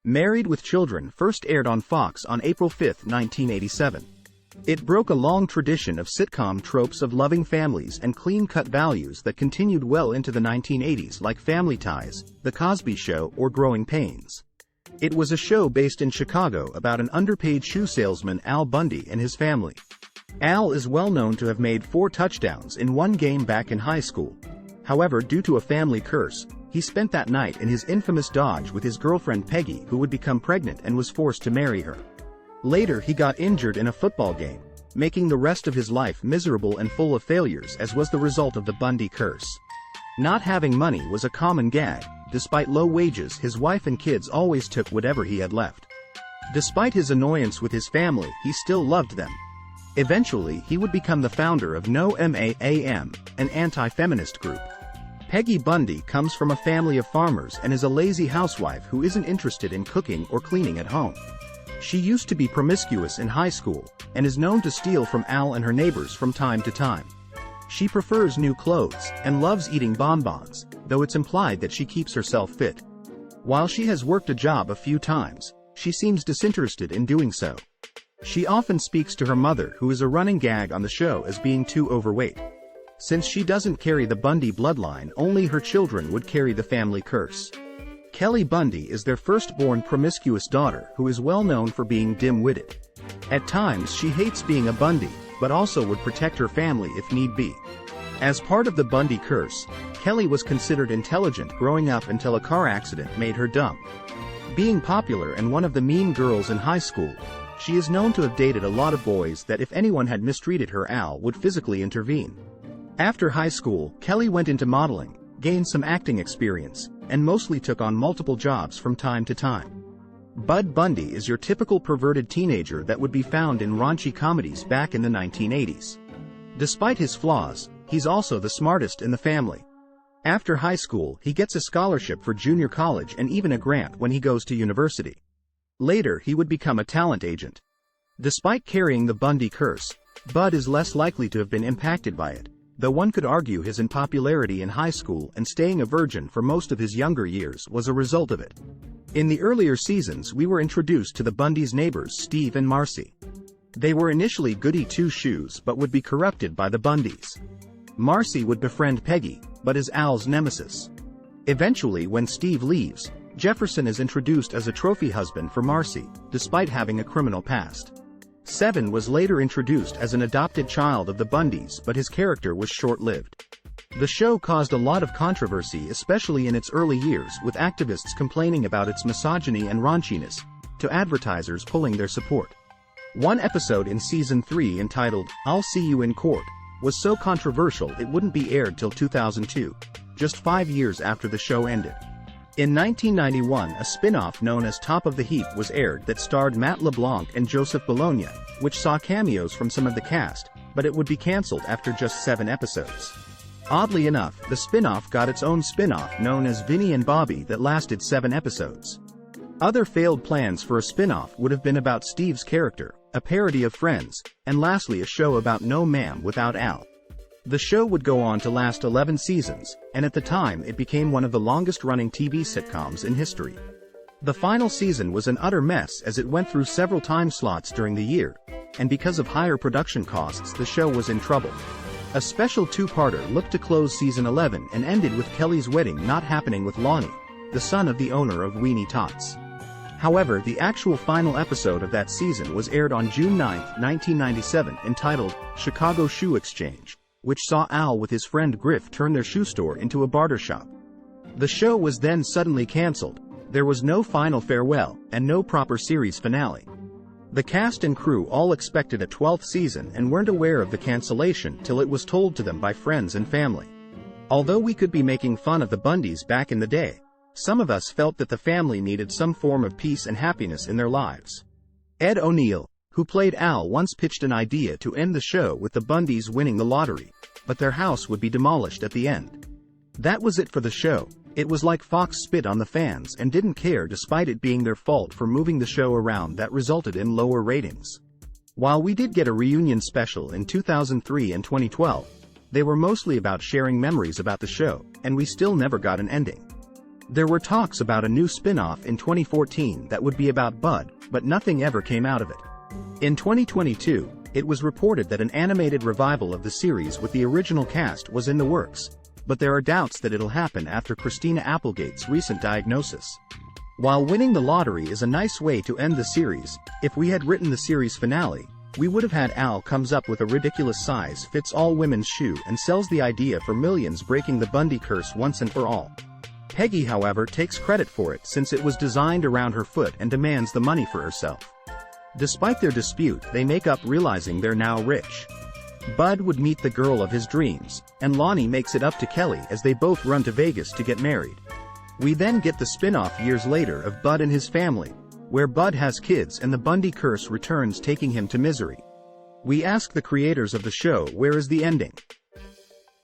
Married with Children first aired on Fox on April 5, 1987. It broke a long tradition of sitcom tropes of loving families and clean-cut values that continued well into the 1980s, like Family Ties, The Cosby Show, or Growing Pains. It was a show based in Chicago about an underpaid shoe salesman, Al Bundy, and his family. Al is well known to have made 4 touchdowns in one game back in high school. However, due to a family curse, he spent that night in his infamous Dodge with his girlfriend Peggy, who would become pregnant and was forced to marry her. Later he got injured in a football game, making the rest of his life miserable and full of failures, as was the result of the Bundy curse. Not having money was a common gag. Despite low wages, his wife and kids always took whatever he had left. Despite his annoyance with his family, he still loved them. Eventually, he would become the founder of No MAAM, an anti-feminist group. Peggy Bundy comes from a family of farmers and is a lazy housewife who isn't interested in cooking or cleaning at home. She used to be promiscuous in high school, and is known to steal from Al and her neighbors from time to time. She prefers new clothes, and loves eating bonbons, though it's implied that she keeps herself fit. While she has worked a job a few times, she seems disinterested in doing so. She often speaks to her mother, who is a running gag on the show, as being too overweight. Since she doesn't carry the Bundy bloodline, only her children would carry the family curse. Kelly Bundy is their firstborn promiscuous daughter, who is well known for being dim-witted. At times she hates being a Bundy, but also would protect her family if need be. As part of the Bundy curse, Kelly was considered intelligent growing up until a car accident made her dumb. Being popular and one of the mean girls in high school, she is known to have dated a lot of boys that, if anyone had mistreated her, Al would physically intervene. After high school, Kelly went into modeling, gained some acting experience, and mostly took on multiple jobs from time to time. Bud Bundy is your typical perverted teenager that would be found in raunchy comedies back in the 1980s. Despite his flaws, he's also the smartest in the family. After high school, he gets a scholarship for junior college and even a grant when he goes to university. Later, he would become a talent agent. Despite carrying the Bundy curse, Bud is less likely to have been impacted by it, though one could argue his unpopularity in high school and staying a virgin for most of his younger years was a result of it. In the earlier seasons, we were introduced to the Bundys' neighbors, Steve and Marcy. They were initially goody two-shoes but would be corrupted by the Bundys. Marcy would befriend Peggy, but is Al's nemesis. Eventually, when Steve leaves, Jefferson is introduced as a trophy husband for Marcy, despite having a criminal past. Seven was later introduced as an adopted child of the Bundys, but his character was short-lived. The show caused a lot of controversy, especially in its early years, with activists complaining about its misogyny and raunchiness, to advertisers pulling their support. One episode in Season 3, entitled, "I'll See You in Court," was so controversial it wouldn't be aired till 2002, just 5 years after the show ended. In 1991, a spin-off known as Top of the Heap was aired that starred Matt LeBlanc and Joseph Bologna, which saw cameos from some of the cast, but it would be cancelled after just 7 episodes. Oddly enough, the spin-off got its own spin-off known as Vinny and Bobby that lasted 7 episodes. Other failed plans for a spin-off would have been about Steve's character, a parody of Friends, and lastly a show about No Ma'am without Al. The show would go on to last 11 seasons, and at the time it became one of the longest-running TV sitcoms in history. The final season was an utter mess as it went through several time slots during the year, and because of higher production costs the show was in trouble. A special 2-parter looked to close season 11 and ended with Kelly's wedding not happening with Lonnie, the son of the owner of Weenie Tots. However, the actual final episode of that season was aired on June 9, 1997, entitled Chicago Shoe Exchange, which saw Al with his friend Griff turn their shoe store into a barter shop. The show was then suddenly cancelled. There was no final farewell, and no proper series finale. The cast and crew all expected a 12th season and weren't aware of the cancellation till it was told to them by friends and family. Although we could be making fun of the Bundys back in the day, some of us felt that the family needed some form of peace and happiness in their lives. Ed O'Neill, who played Al, once pitched an idea to end the show with the Bundys winning the lottery, but their house would be demolished at the end. That was it for the show. It was like Fox spit on the fans and didn't care, despite it being their fault for moving the show around that resulted in lower ratings. While we did get a reunion special in 2003 and 2012, they were mostly about sharing memories about the show, and we still never got an ending. There were talks about a new spin-off in 2014 that would be about Bud, but nothing ever came out of it. In 2022, it was reported that an animated revival of the series with the original cast was in the works, but there are doubts that it'll happen after Christina Applegate's recent diagnosis. While winning the lottery is a nice way to end the series, if we had written the series finale, we would have had Al comes up with a ridiculous size-fits-all women's shoe and sells the idea for millions, breaking the Bundy curse once and for all. Peggy, however, takes credit for it since it was designed around her foot and demands the money for herself. Despite their dispute, they make up, realizing they're now rich. Bud would meet the girl of his dreams, and Lonnie makes it up to Kelly as they both run to Vegas to get married. We then get the spin-off years later of Bud and his family, where Bud has kids and the Bundy curse returns, taking him to misery. We ask the creators of the show, where is the ending?